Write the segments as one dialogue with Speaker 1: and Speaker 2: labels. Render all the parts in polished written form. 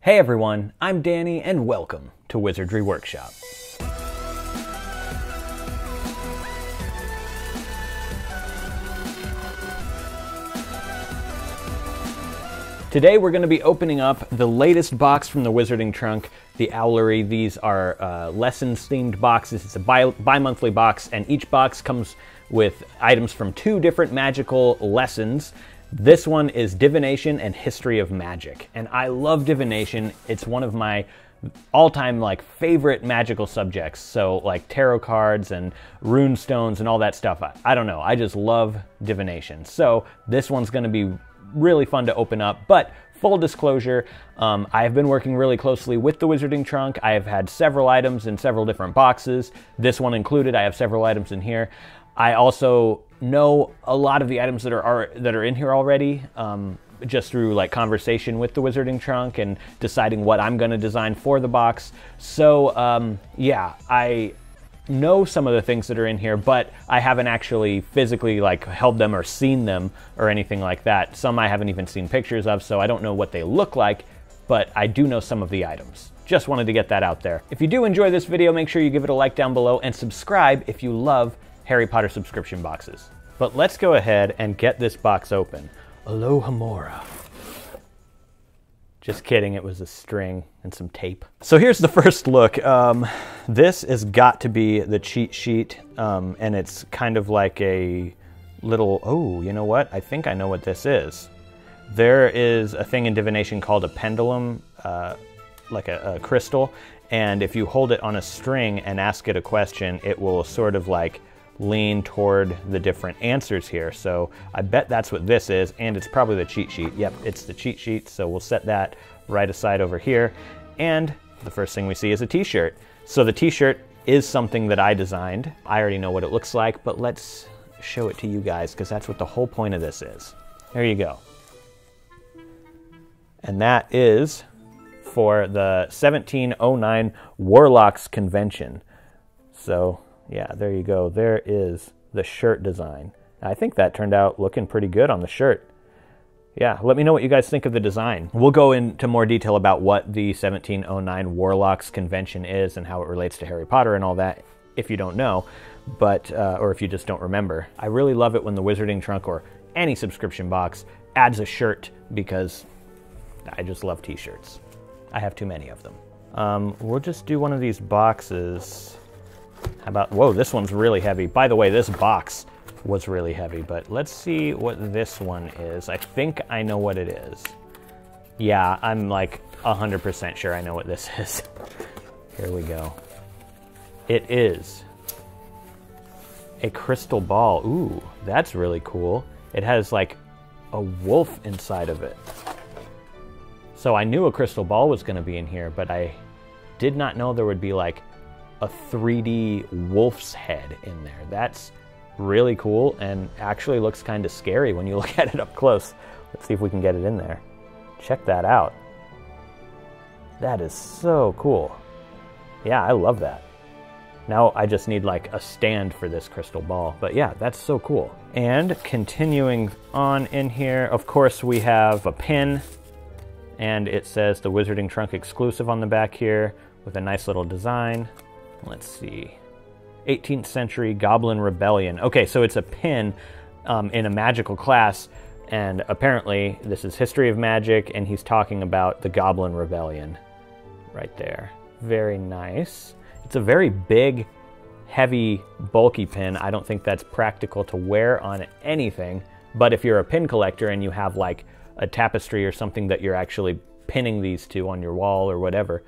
Speaker 1: Hey everyone, I'm Danny and welcome to Wizardry Workshop. Today we're going to be opening up the latest box from the Wizarding Trunk, the Owlery. These are lessons-themed boxes. It's a bi-monthly box, and each box comes with items from 2 different magical lessons. This one is Divination and History of Magic, and I love Divination. It's one of my all-time favorite magical subjects. So like tarot cards and rune stones and all that stuff. I don't know. I just love Divination. So this one's going to be really fun to open up, but full disclosure, I have been working really closely with the Wizarding Trunk. I have had several items in several different boxes. This one included. I have several items in here. I also know a lot of the items that are in here already, just through conversation with the Wizarding Trunk and deciding what I'm going to design for the box. So yeah, I know some of the things that are in here, but I haven't actually physically held them or seen them or anything like that. Some I haven't even seen pictures of, so I don't know what they look like, but I do know some of the items. Just wanted to get that out there. If you do enjoy this video, make sure you give it a like down below and subscribe if you love Harry Potter subscription boxes. But let's go ahead and get this box open. Alohomora. Just kidding, it was a string and some tape. So here's the first look. This has got to be the cheat sheet, and it's kind of like a little, oh, you know what? I think I know what this is. There is a thing in Divination called a pendulum, like a crystal, and if you hold it on a string and ask it a question, it will sort of lean toward the different answers here. So I bet that's what this is, and it's probably the cheat sheet. Yep, it's the cheat sheet, so we'll set that right aside over here. And the first thing we see is a t-shirt. So the t-shirt is something that I designed. I already know what it looks like, but let's show it to you guys because that's what the whole point of this is. There you go. And that is for the 1709 Warlocks Convention. So yeah, there you go. There is the shirt design. I think that turned out looking pretty good on the shirt. Yeah, let me know what you guys think of the design. We'll go into more detail about what the 1709 Warlocks Convention is and how it relates to Harry Potter and all that, if you don't know, but or if you just don't remember. I really love it when the Wizarding Trunk or any subscription box adds a shirt because I just love t-shirts. I have too many of them. We'll just do one of these boxes. How about, whoa, this one's really heavy. By the way, this box was really heavy, but let's see what this one is. I think I know what it is. Yeah, I'm 100% sure I know what this is. Here we go. It is a crystal ball. Ooh, that's really cool. It has a wolf inside of it. So I knew a crystal ball was going to be in here, but I did not know there would be a 3D wolf's head in there. That's really cool and actually looks kind of scary when you look at it up close. Let's see if we can get it in there. Check that out. That is so cool. Yeah, I love that. Now I just need a stand for this crystal ball. But yeah, that's so cool. And continuing on in here, of course we have a pin, and it says the Wizarding Trunk exclusive on the back here with a nice little design. Let's see. 18th century Goblin Rebellion. Okay, so it's a pin in a magical class, and apparently this is History of Magic, and he's talking about the Goblin Rebellion right there. Very nice. It's a very big, heavy, bulky pin. I don't think that's practical to wear on anything, but if you're a pin collector and you have a tapestry or something that you're actually pinning these to on your wall or whatever,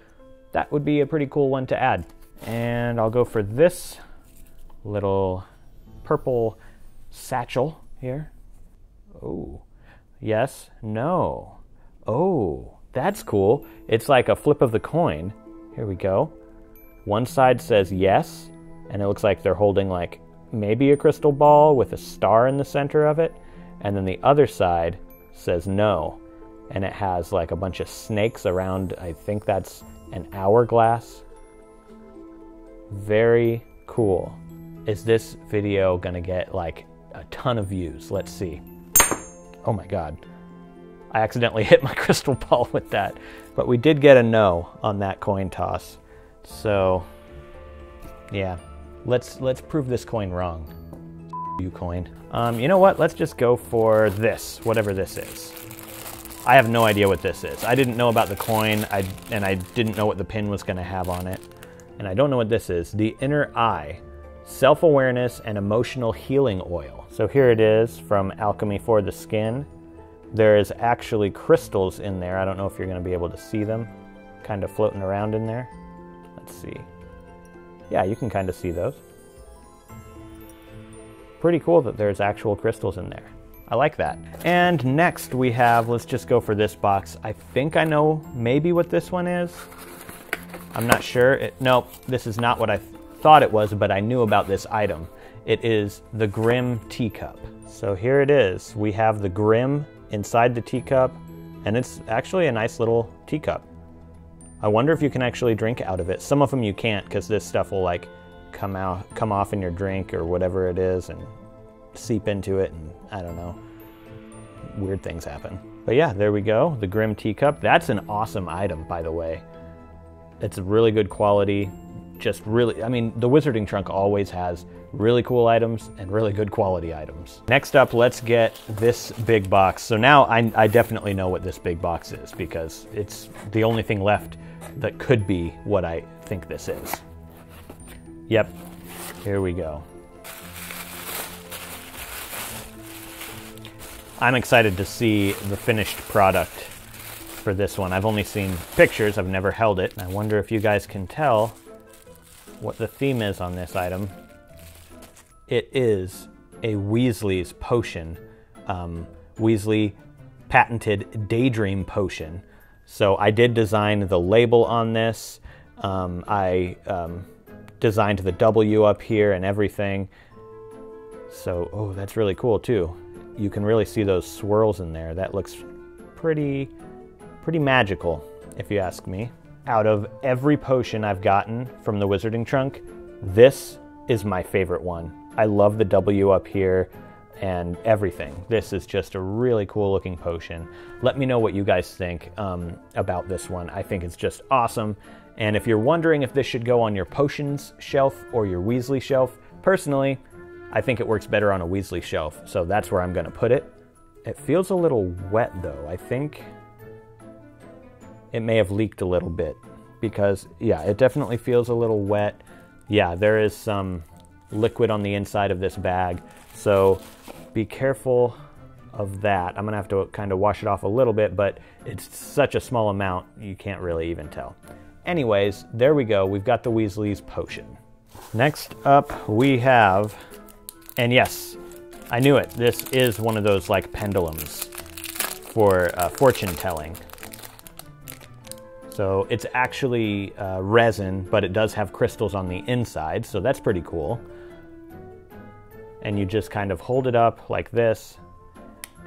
Speaker 1: that would be a pretty cool one to add. And I'll go for this little purple satchel here. Oh, yes, no. Oh, that's cool. It's like a flip of the coin. Here we go. One side says yes, and it looks like they're holding maybe a crystal ball with a star in the center of it. And then the other side says no, and it has a bunch of snakes around. I think that's an hourglass. Very cool. Is this video gonna get a ton of views? Let's see. Oh my god. I accidentally hit my crystal ball with that. But we did get a no on that coin toss. So, yeah, let's prove this coin wrong. You coin. You know what? Let's just go for this, whatever this is. I have no idea what this is. I didn't know about the coin, and I didn't know what the pin was going to have on it. And I don't know what this is. The Inner Eye, Self-Awareness and Emotional Healing Oil. So here it is from Alchemy for the Skin. There's actually crystals in there. I don't know if you're going to be able to see them, kind of floating around in there. Let's see. Yeah, you can kind of see those. Pretty cool that there's actual crystals in there. I like that. And next we have, let's just go for this box. I think I know maybe what this one is. I'm not sure. Nope, this is not what I thought it was, but I knew about this item. It is the Grim Teacup. So here it is. We have the Grim inside the teacup, and it's actually a nice little teacup. I wonder if you can actually drink out of it. Some of them you can't, because this stuff will like come off in your drink or whatever it is and seep into it, and I don't know, weird things happen. But yeah, there we go, the Grim Teacup. That's an awesome item, by the way. It's really good quality. Just really, I mean, the Wizarding Trunk always has really cool items and really good quality items. Next up, let's get this big box. So now I definitely know what this big box is, because it's the only thing left that could be what I think this is. Yep, here we go. I'm excited to see the finished product for this one. I've only seen pictures, I've never held it. I wonder if you guys can tell what the theme is on this item. It is a Weasley's Potion. Weasley patented Daydream Potion. So I did design the label on this. I designed the W up here and everything. So, oh, that's really cool too. You can really see those swirls in there. That looks pretty magical, if you ask me. Out of every potion I've gotten from the Wizarding Trunk, this is my favorite one. I love the W up here and everything. This is just a really cool looking potion. Let me know what you guys think about this one. I think it's just awesome. And if you're wondering if this should go on your potions shelf or your Weasley shelf, personally, I think it works better on a Weasley shelf, so that's where I'm gonna put it. It feels a little wet though. I think it may have leaked a little bit, because yeah, it definitely feels a little wet. Yeah, there is some liquid on the inside of this bag, so be careful of that. I'm gonna have to kind of wash it off a little bit, but it's such a small amount, you can't really even tell. Anyways, there we go. We've got the Weasley's Potion. Next up we have, and yes, I knew it. This is one of those like pendulums for fortune telling. So it's actually resin, but it does have crystals on the inside, so that's pretty cool. And you just kind of hold it up like this,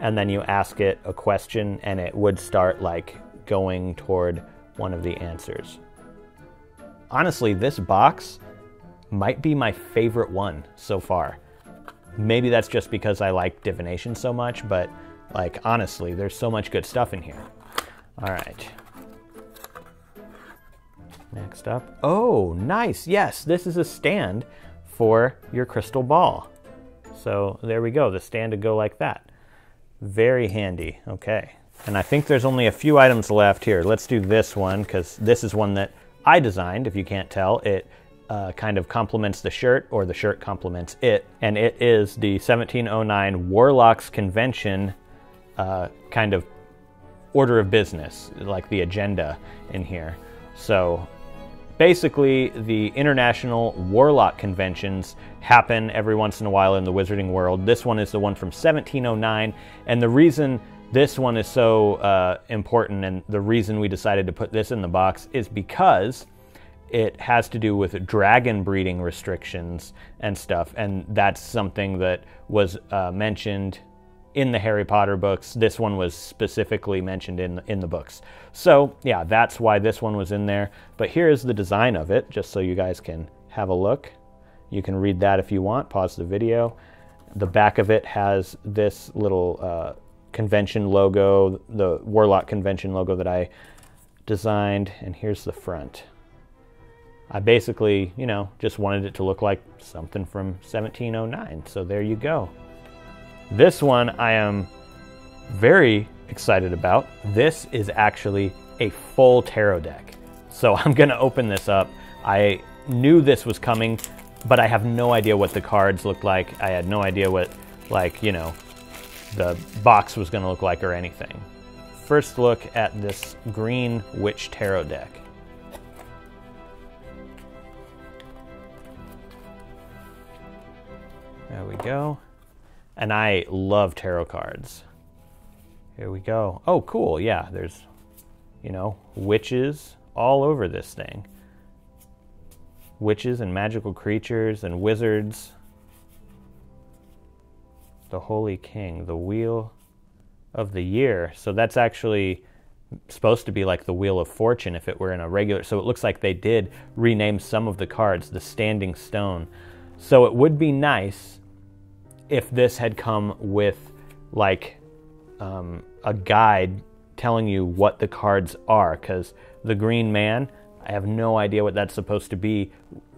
Speaker 1: and then you ask it a question, and it would start like going toward one of the answers. Honestly, this box might be my favorite one so far. Maybe that's just because I like Divination so much, but like honestly, there's so much good stuff in here. All right. Next up. Oh, nice. Yes, this is a stand for your crystal ball. So there we go. The stand to go like that. Very handy. Okay. And I think there's only a few items left here. Let's do this one, because this is one that I designed, if you can't tell. It kind of complements the shirt, or the shirt complements it. And it is the 1709 Warlocks Convention kind of order of business, like the agenda in here. So basically, the international Warlock conventions happen every once in a while in the Wizarding world. This one is the one from 1709, and the reason this one is so important, and the reason we decided to put this in the box, is because it has to do with dragon breeding restrictions and stuff, and that's something that was mentioned in the Harry Potter books. This one was specifically mentioned in the books. So yeah, that's why this one was in there. But here is the design of it, just so you guys can have a look. You can read that if you want, pause the video. The back of it has this little convention logo, the Warlock convention logo that I designed, and here's the front. I basically, you know, just wanted it to look like something from 1709, so there you go. This one I am very excited about. This is actually a full tarot deck. So I'm gonna open this up. I knew this was coming, but I have no idea what the cards looked like. I had no idea what, like, you know, the box was gonna look like or anything. First look at this green witch tarot deck. There we go. And I love tarot cards. Here we go. Oh, cool. Yeah, there's, you know, witches all over this thing. Witches and magical creatures and wizards. The Holy King, the Wheel of the Year. So that's actually supposed to be like the Wheel of Fortune if it were in a regular. So it looks like they did rename some of the cards the Standing Stone. So it would be nice if this had come with like a guide telling you what the cards are, because the Green Man, I have no idea what that's supposed to be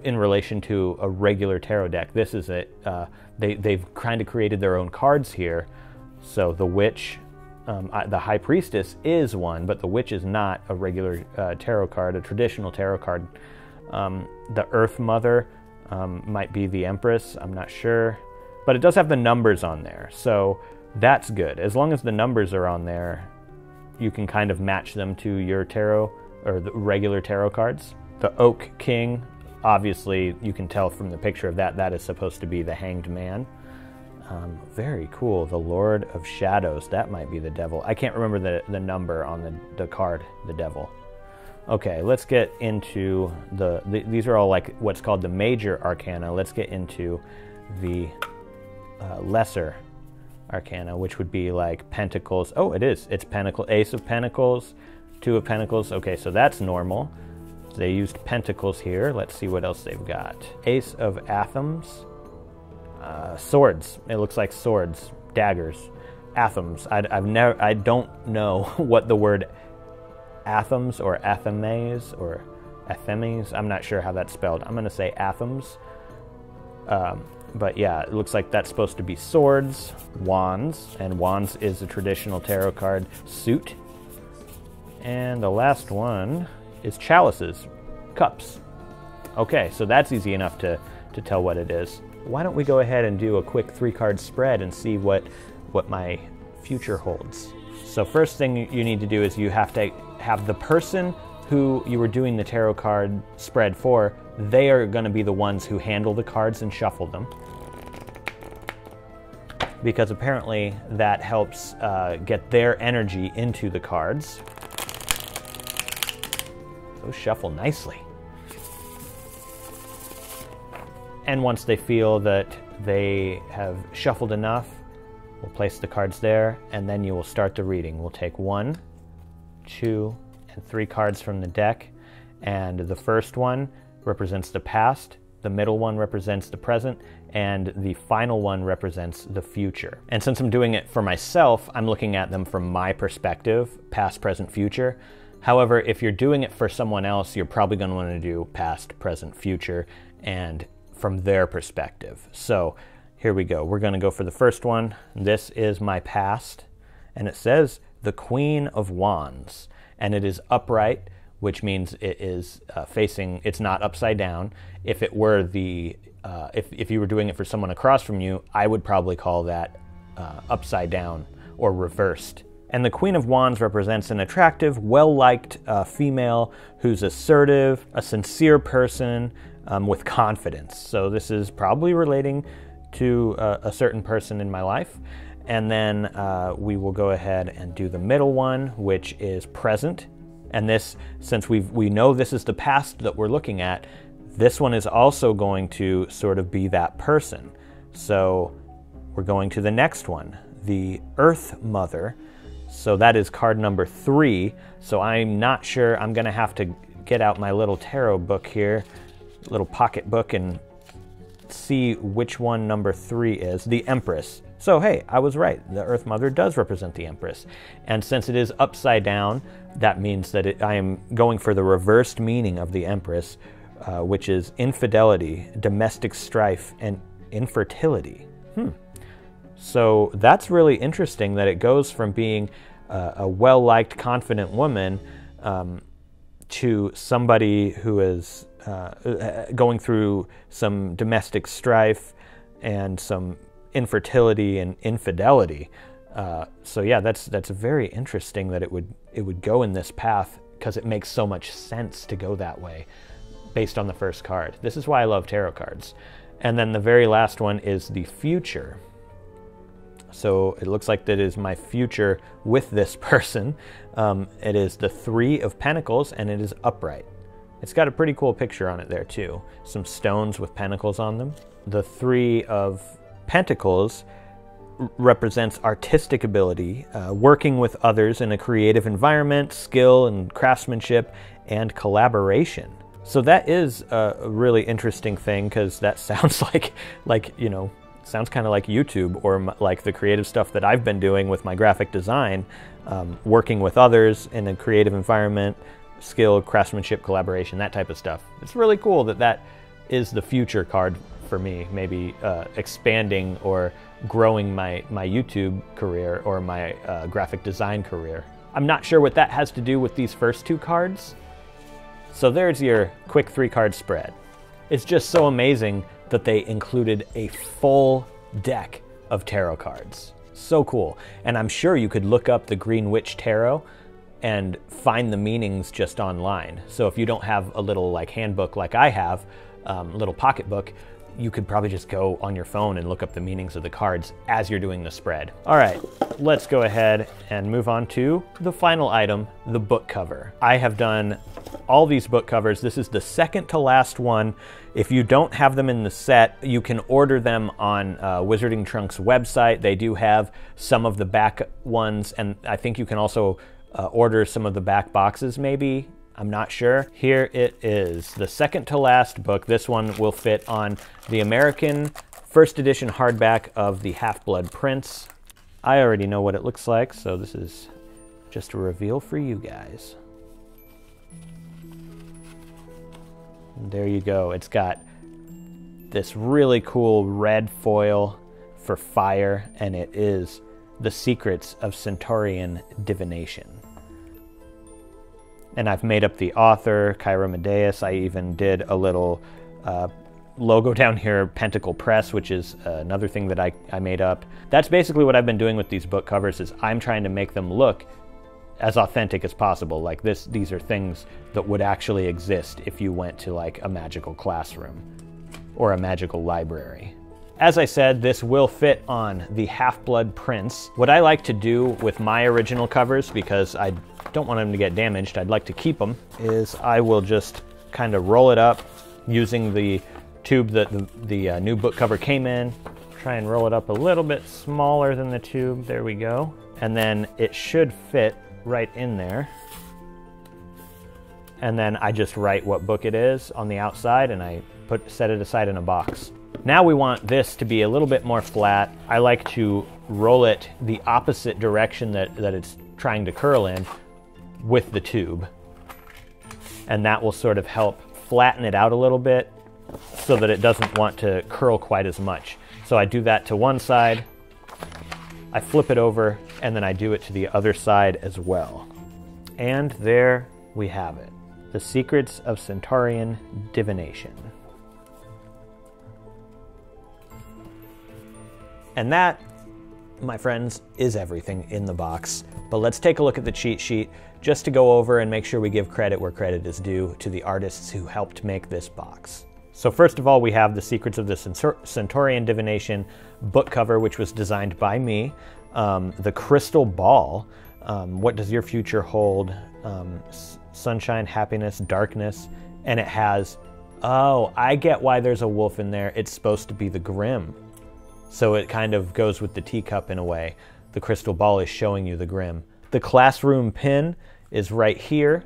Speaker 1: in relation to a regular tarot deck. This is it. They've kind of created their own cards here. So the Witch, the High Priestess is one, but the Witch is not a regular tarot card, a traditional tarot card. The Earth Mother might be the Empress, I'm not sure. But it does have the numbers on there, so that's good. As long as the numbers are on there, you can kind of match them to your tarot or the regular tarot cards. The Oak King, obviously you can tell from the picture of that, that is supposed to be the Hanged Man. Very cool. The Lord of Shadows, that might be the devil. I can't remember the number on the card, the devil. Okay, let's get into these are all like what's called the major arcana. Let's get into the lesser arcana, which would be like Pentacles. Oh, it is. It's Pentacle, Ace of Pentacles, Two of Pentacles. Okay, so that's normal. They used Pentacles here. Let's see what else they've got. Ace of Athams. Swords. It looks like swords, daggers, Athams. I don't know what the word Athams or Athames or Athemes. I'm not sure how that's spelled. I'm gonna say Athams. But yeah, it looks like that's supposed to be swords, wands, and wands is a traditional tarot card suit. And the last one is chalices, cups. Okay, so that's easy enough to tell what it is. Why don't we go ahead and do a quick 3-card spread and see what my future holds. So first thing you need to do is you have to have the person who you were doing the tarot card spread for, they are going to be the ones who handle the cards and shuffle them. Because apparently that helps get their energy into the cards. Those shuffle nicely. And once they feel that they have shuffled enough, we'll place the cards there, and then you will start the reading. We'll take 1, 2, and 3 cards from the deck, and the first one represents the past, the middle one represents the present, and the final one represents the future. And since I'm doing it for myself, I'm looking at them from my perspective, past, present, future. However, if you're doing it for someone else, you're probably going to want to do past, present, future, and from their perspective. So here we go. We're going to go for the first one. This is my past, and it says the Queen of Wands, and it is upright, which means it is facing, it's not upside down. If it were if you were doing it for someone across from you, I would probably call that upside down or reversed. And the Queen of Wands represents an attractive, well-liked female who's assertive, a sincere person with confidence. So this is probably relating to a certain person in my life. And then we will go ahead and do the middle one, which is present. And this, since we know this is the past that we're looking at, this one is also going to sort of be that person. So we're going to the next one, the Earth Mother. So that is card number 3. So I'm not sure, I'm gonna have to get out my little tarot book here, little pocket book, and see which one number 3 is. The Empress. So hey, I was right. The Earth Mother does represent the Empress. And since it is upside down, that means that I am going for the reversed meaning of the Empress, which is infidelity, domestic strife, and infertility. So that's really interesting that it goes from being a well-liked, confident woman to somebody who is going through some domestic strife and some infertility and infidelity. So yeah, that's very interesting that it would go in this path, because it makes so much sense to go that way based on the first card. This is why I love tarot cards. And then the very last one is the future. So it looks like that is my future with this person. It is the 3 of Pentacles, and it is upright. It's got a pretty cool picture on it there too. Some stones with pentacles on them. The 3 of Pentacles represents artistic ability, working with others in a creative environment, skill and craftsmanship, and collaboration. So that is a really interesting thing, because that sounds like sounds kind of like YouTube, or like the creative stuff that I've been doing with my graphic design, working with others in a creative environment, skill, craftsmanship, collaboration, that type of stuff. It's really cool that that is the future card for me, maybe expanding or growing my YouTube career or my graphic design career. I'm not sure what that has to do with these first 2 cards. So there's your quick 3-card spread. It's just so amazing that they included a full deck of tarot cards. So cool. And I'm sure you could look up the Green Witch Tarot and find the meanings just online. So if you don't have a little like handbook like I have, little pocketbook, you could probably just go on your phone and look up the meanings of the cards as you're doing the spread. All right, let's go ahead and move on to the final item, the book cover. I have done all these book covers. This is the second to last one. If you don't have them in the set, you can order them on Wizarding Trunk's website. They do have some of the back ones, and I think you can also order some of the back boxes maybe. I'm not sure. Here it is, the second to last book. This one will fit on the American first edition hardback of the Half-Blood Prince. I already know what it looks like, so this is just a reveal for you guys. And there you go. It's got this really cool red foil for fire, and it is The Secrets of Centaurian Divination. And I've made up the author, Kyra Medeus. I even did a little logo down here, Pentacle Press, which is another thing that I made up. That's basically what I've been doing with these book covers, is I'm trying to make them look as authentic as possible. Like these are things that would actually exist if you went to like a magical classroom or a magical library. As I said, this will fit on the Half-Blood Prince. What I like to do with my original covers, because I don't want them to get damaged, I'd like to keep them, is I will just kind of roll it up using the tube that the new book cover came in. Try and roll it up a little bit smaller than the tube. There we go. And then it should fit right in there. And then I just write what book it is on the outside, and I set it aside in a box. Now we want this to be a little bit more flat. I like to roll it the opposite direction that it's trying to curl in with the tube. And that will sort of help flatten it out a little bit so that it doesn't want to curl quite as much. So I do that to one side, I flip it over, and then I do it to the other side as well. And there we have it. The Secrets of Centaurian Divination. And that, my friends, is everything in the box. But let's take a look at the cheat sheet just to go over and make sure we give credit where credit is due to the artists who helped make this box. So first of all, we have the Secrets of the Centaurian Divination book cover, which was designed by me. The crystal ball, what does your future hold? Sunshine, happiness, darkness, and it has, oh, I get why there's a wolf in there. It's supposed to be the Grim. So it kind of goes with the teacup in a way. The crystal ball is showing you the Grim. The classroom pin is right here,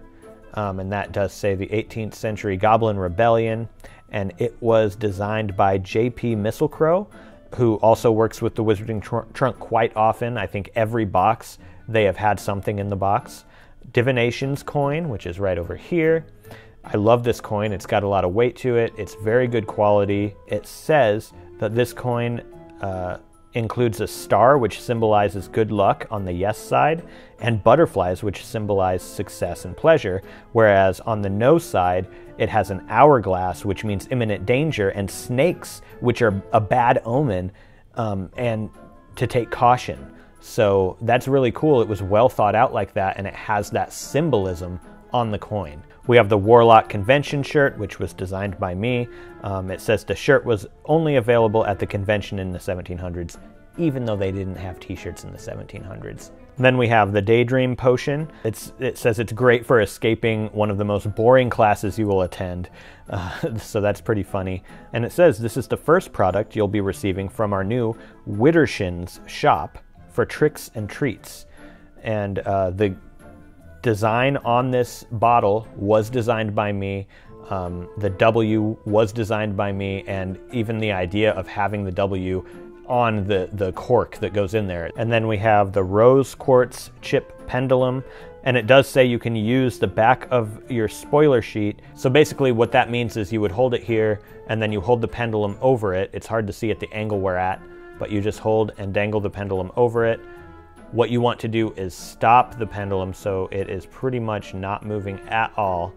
Speaker 1: and that does say the 18th century Goblin Rebellion, and it was designed by J.P. Misselcrow. who also works with the Wizarding Trunk quite often. I think every box, they have had something in the box. Divination's coin, which is right over here. I love this coin. It's got a lot of weight to it. It's very good quality. It says that this coin includes a star, which symbolizes good luck on the yes side, and butterflies, which symbolize success and pleasure, whereas on the no side, it has an hourglass, which means imminent danger, and snakes, which are a bad omen, and to take caution. So that's really cool. It was well thought out like that, and it has that symbolism on the coin. We have the Warlock Convention shirt, which was designed by me. It says the shirt was only available at the convention in the 1700s, even though they didn't have t-shirts in the 1700s. Then we have the Daydream Potion. It says it's great for escaping one of the most boring classes you will attend. So that's pretty funny. And it says this is the first product you'll be receiving from our new Widdershins shop for tricks and treats. And the design on this bottle was designed by me. The W was designed by me, and even the idea of having the W on the cork that goes in there. And then we have the Rose Quartz Chip Pendulum, and it does say you can use the back of your spoiler sheet. So basically what that means is you would hold it here, and then you hold the pendulum over it. It's hard to see at the angle we're at, but you just hold and dangle the pendulum over it. What you want to do is stop the pendulum so it is pretty much not moving at all,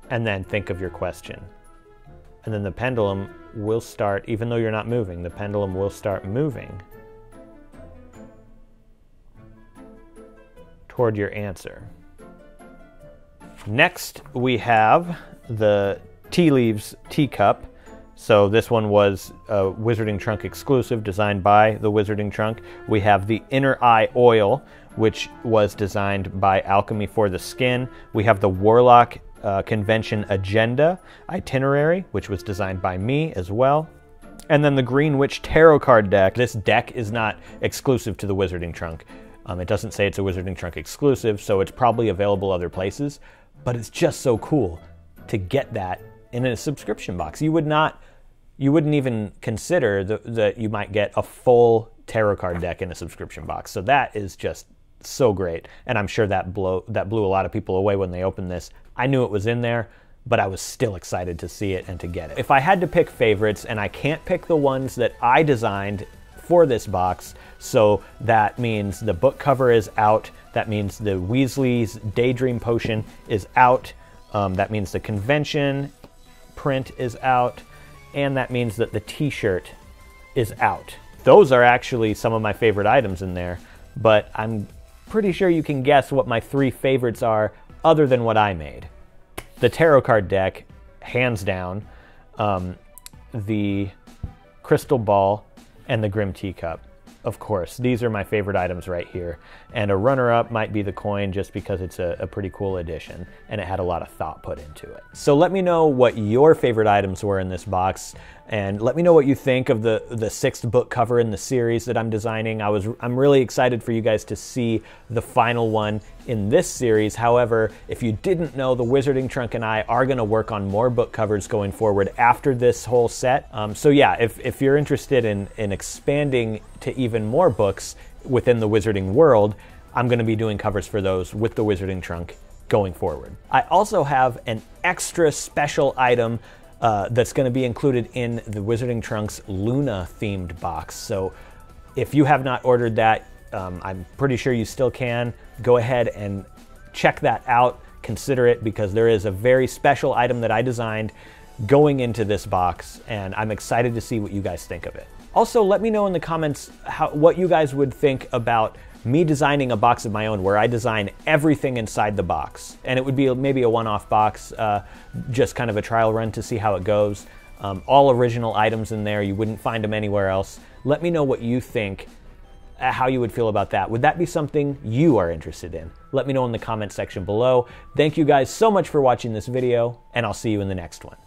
Speaker 1: and then think of your question. And then the pendulum will start, even though you're not moving, the pendulum will start moving toward your answer. Next, we have the Tea Leaves Teacup. So this one was a Wizarding Trunk exclusive, designed by the Wizarding Trunk. We have the Inner Eye Oil, which was designed by Alchemy for the Skin. We have the Warlock Convention Agenda Itinerary, which was designed by me as well. And then the Green Witch Tarot Card Deck. This deck is not exclusive to the Wizarding Trunk. It doesn't say it's a Wizarding Trunk exclusive, so it's probably available other places, but it's just so cool to get that in a subscription box. You wouldn't even consider that you might get a full tarot card deck in a subscription box. So that is just so great. And I'm sure that blew a lot of people away when they opened this. I knew it was in there, but I was still excited to see it and to get it. If I had to pick favorites, and I can't pick the ones that I designed for this box, so that means the book cover is out. That means the Weasley's Daydream Potion is out. That means the convention print is out. And that means that the t-shirt is out. Those are actually some of my favorite items in there, but I'm pretty sure you can guess what my three favorites are other than what I made. The tarot card deck, hands down, the crystal ball, and the Grim Teacup. Of course, these are my favorite items right here. And a runner-up might be the coin, just because it's a pretty cool addition and it had a lot of thought put into it. So let me know what your favorite items were in this box, and let me know what you think of the 6th book cover in the series that I'm designing. I'm really excited for you guys to see the final one in this series. However, if you didn't know, the Wizarding Trunk and I are going to work on more book covers going forward after this whole set. So yeah, if you're interested in expanding to even more books within the Wizarding world, I'm going to be doing covers for those with the Wizarding Trunk going forward. I also have an extra special item that's going to be included in the Wizarding Trunk's Luna themed box. So if you have not ordered that, I'm pretty sure you still can. Go ahead and check that out. Consider it, because there is a very special item that I designed going into this box, and I'm excited to see what you guys think of it. Also, let me know in the comments what you guys would think about me designing a box of my own where I design everything inside the box. And it would be maybe a one-off box, just kind of a trial run to see how it goes. All original items in there. You wouldn't find them anywhere else. Let me know what you think, how you would feel about that. Would that be something you are interested in? Let me know in the comment section below. Thank you guys so much for watching this video, and I'll see you in the next one.